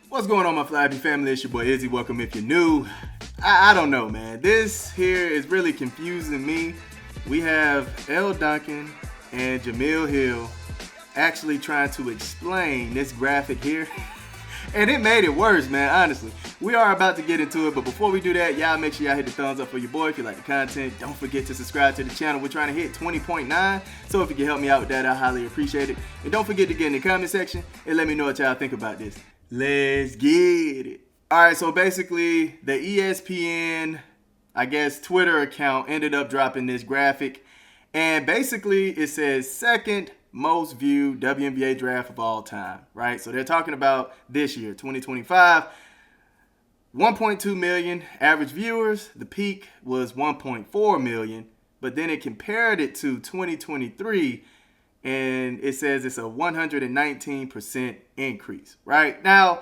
What's going on, my Flappy family? It's your boy Izzy. Welcome if you're new. I don't know, man. This here is really confusing me. We have Elle Duncan and Jemele Hill actually trying to explain this graphic here. And it made it worse, man, honestly. We are about to get into it, but before we do that, y'all make sure y'all hit the thumbs up for your boy if you like the content. Don't forget to subscribe to the channel. We're trying to hit 20.9, so if you can help me out with that, I highly appreciate it. And don't forget to get in the comment section and let me know what y'all think about this. Let's get it. All right, so basically, the ESPN, I guess, Twitter account ended up dropping this graphic. And basically, it says second most viewed WNBA draft of all time, right? So they're talking about this year, 2025. 1.2 million average viewers. The peak was 1.4 million. But then it compared it to 2023, and it says it's a 119% increase, right? Now,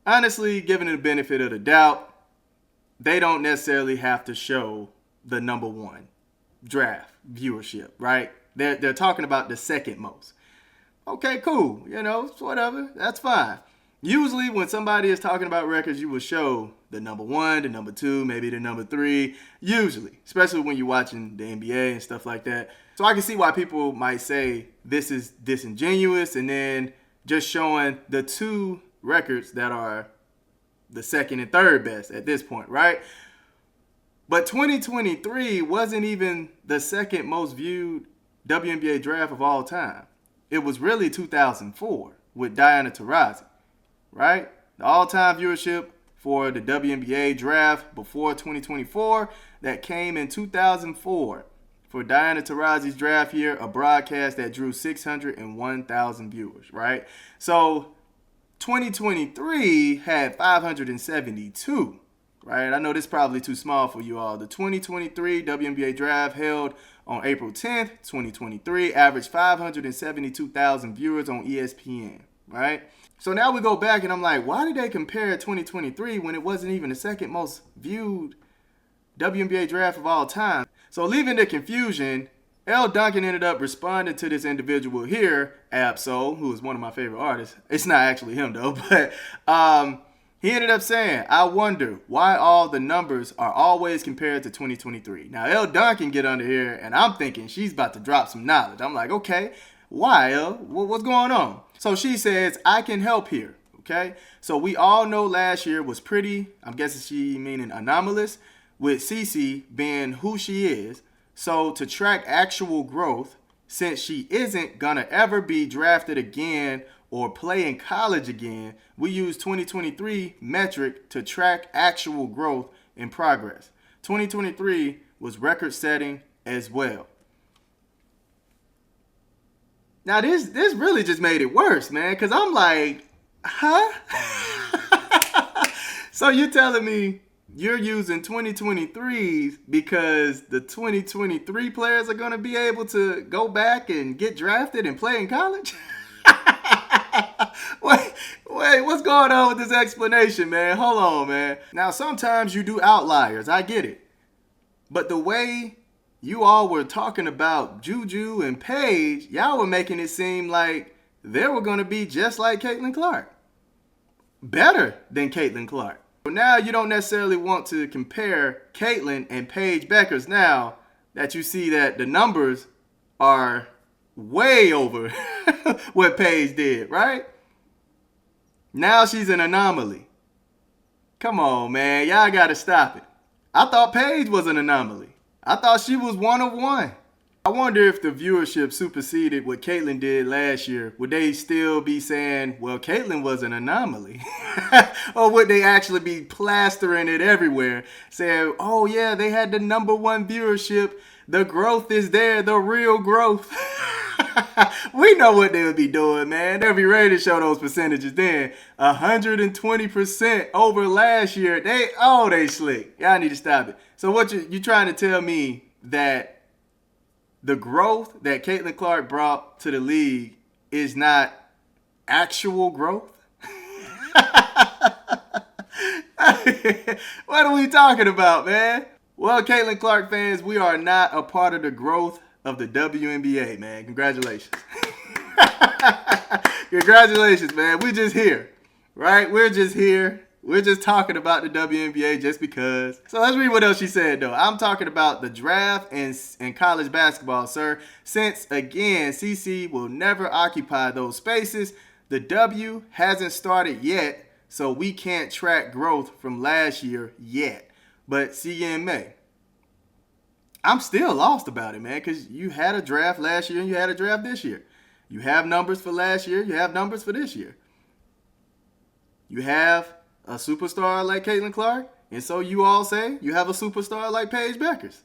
honestly, given the benefit of the doubt, they don't necessarily have to show the number one draft viewership, right? They're talking about the second most. Okay, cool. You know, whatever. That's fine. Usually when somebody is talking about records, you will show the number one, the number two, maybe the number three. Usually, especially when you're watching the NBA and stuff like that. So I can see why people might say this is disingenuous, and then just showing the two records that are the second and third best at this point, right? But 2023 wasn't even the second most viewed WNBA draft of all time. It was really 2004 with Diana Taurasi, right? The all-time viewership for the WNBA draft before 2024, that came in 2004 for Diana Taurasi's draft year, a broadcast that drew 601,000 viewers, right? So 2023 had 572, right? I know this is probably too small for you all. The 2023 WNBA draft held on April 10th, 2023, averaged 572,000 viewers on ESPN, right? So now we go back and I'm like, why did they compare 2023 when it wasn't even the second most viewed WNBA draft of all time? So leaving the confusion, Elle Duncan ended up responding to this individual here, Absol, who is one of my favorite artists. It's not actually him though, but he ended up saying, I wonder why all the numbers are always compared to 2023. Now, Elle Duncan get under here, and I'm thinking she's about to drop some knowledge. I'm like, okay, why, Elle? What's going on? So she says, I can help here, okay? So we all know last year was pretty, I'm guessing she meaning anomalous, with CC being who she is. So to track actual growth, since she isn't going to ever be drafted again or play in college again, we use 2023 metric to track actual growth and progress. 2023 was record-setting as well. Now this really just made it worse, man, because I'm like, huh? So you're telling me you're using 2023s because the 2023 players are going to be able to go back and get drafted and play in college? Wait, what's going on with this explanation, man? Hold on, man. Now, sometimes you do outliers. I get it. But the way you all were talking about Juju and Paige, y'all were making it seem like they were going to be just like Caitlin Clark. Better than Caitlin Clark. But now you don't necessarily want to compare Caitlin and Paige Beckers now that you see that the numbers are way over what Paige did, right? Now she's an anomaly. Come on, man. Y'all got to stop it. I thought Paige was an anomaly. I thought she was one of one. I wonder if the viewership superseded what Caitlin did last year. Would they still be saying, well, Caitlin was an anomaly? Or would they actually be plastering it everywhere, saying, oh, yeah, they had the number one viewership. The growth is there, the real growth. We know what they would be doing, man. They'll be ready to show those percentages then. 120% over last year. They slick. Y'all need to stop it. So what you trying to tell me that the growth that Caitlin Clark brought to the league is not actual growth? What are we talking about, man? Well, Caitlin Clark fans, we are not a part of the growth of the WNBA, man. Congratulations. Congratulations, man. We just here. right? We're just here. We're just talking about the WNBA just because. So let's read what else she said, though. I'm talking about the draft and college basketball, sir. Since, again, CC will never occupy those spaces, the W hasn't started yet, so we can't track growth from last year yet. But see you in May. I'm still lost about it, man, because you had a draft last year and you had a draft this year. You have numbers for last year. You have numbers for this year. You have a superstar like Caitlin Clark, and so you all say you have a superstar like Paige Bueckers.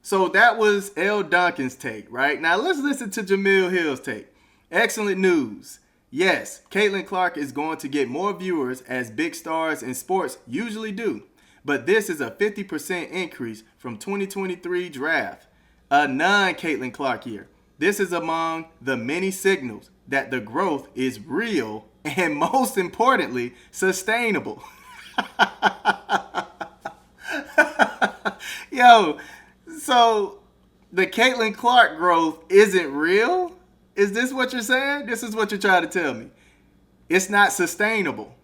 So that was Elle Duncan's take, right? Now let's listen to Jemele Hill's take. Excellent news. Yes, Caitlin Clark is going to get more viewers as big stars in sports usually do. But this is a 50% increase from 2023 draft. A non-Caitlin Clark year. This is among the many signals that the growth is real and, most importantly, sustainable. Yo, so the Caitlin Clark growth isn't real? Is this what you're saying? This is what you're trying to tell me. It's not sustainable.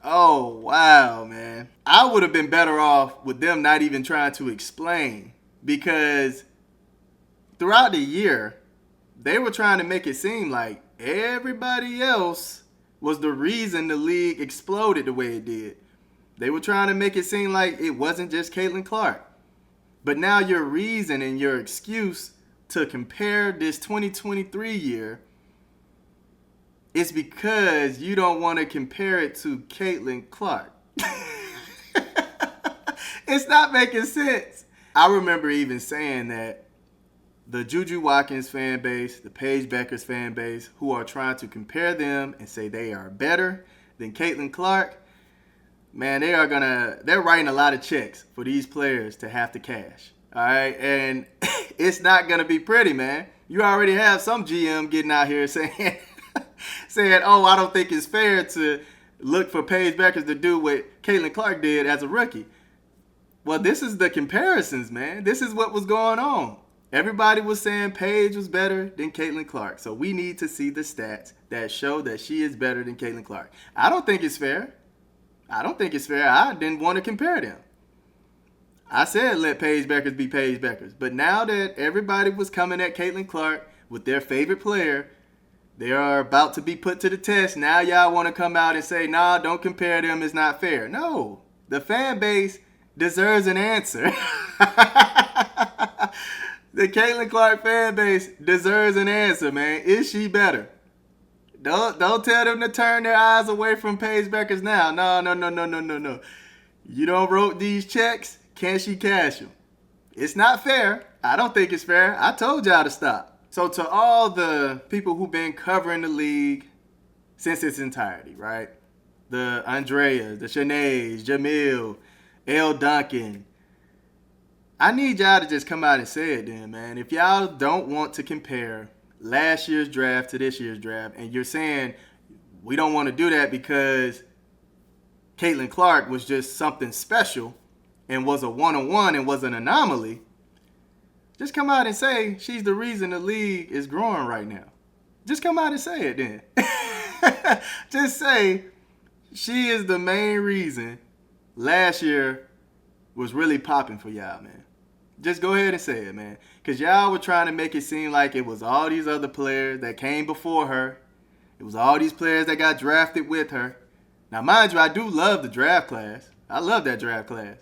Oh, wow, man. I would have been better off with them not even trying to explain, because throughout the year, they were trying to make it seem like everybody else was the reason the league exploded the way it did. They were trying to make it seem like it wasn't just Caitlin Clark. But now your reason and your excuse to compare this 2023 year is because you don't want to compare it to Caitlin Clark. It's not making sense. I remember even saying that the Juju Watkins fan base, the Paige Bueckers fan base, who are trying to compare them and say they are better than Caitlin Clark, man, they're writing a lot of checks for these players to have to cash. All right, and it's not gonna be pretty, man. You already have some GM getting out here saying, oh, I don't think it's fair to look for Paige Bueckers to do what Caitlin Clark did as a rookie. Well, this is the comparisons, man. This is what was going on. Everybody was saying Paige was better than Caitlin Clark. So we need to see the stats that show that she is better than Caitlin Clark. I don't think it's fair. I didn't want to compare them. I said let Paige Bueckers be Paige Bueckers. But now that everybody was coming at Caitlin Clark with their favorite player, they are about to be put to the test. Now y'all want to come out and say, nah, don't compare them. It's not fair. No, the fan base deserves an answer. The Caitlin Clark fan base deserves an answer, man. Is she better? Don't tell them to turn their eyes away from Paige Bueckers now. No. You don't wrote these checks. Can she cash them? It's not fair. I don't think it's fair. I told y'all to stop. So to all the people who've been covering the league since its entirety, right? The Andreas, the Shanaes, Jemele, Elle Duncan, I need y'all to just come out and say it then, man. If y'all don't want to compare last year's draft to this year's draft, and you're saying we don't want to do that because Caitlin Clark was just something special and was a one-on-one and was an anomaly, just come out and say she's the reason the league is growing right now. Just come out and say it then. Just say she is the main reason last year was really popping for y'all, man. Just go ahead and say it, man. Because y'all were trying to make it seem like it was all these other players that came before her. It was all these players that got drafted with her. Now, mind you, I do love the draft class. I love that draft class.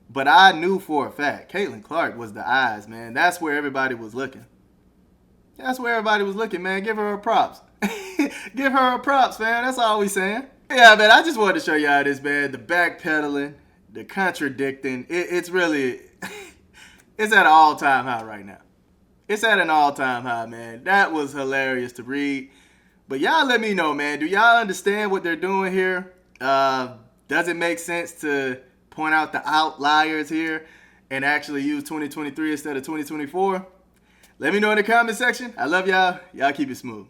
But I knew for a fact Caitlin Clark was the eyes, man. That's where everybody was looking. That's where everybody was looking, man. Give her her props. Give her her props, man. That's all we saying. Yeah, man, I just wanted to show y'all this, man. The backpedaling, the contradicting. It's really... It's at an all-time high right now. It's at an all-time high, man. That was hilarious to read. But y'all let me know, man. Do y'all understand what they're doing here? Does it make sense to point out the outliers here and actually use 2023 instead of 2024? Let me know in the comment section. I love y'all. Y'all keep it smooth.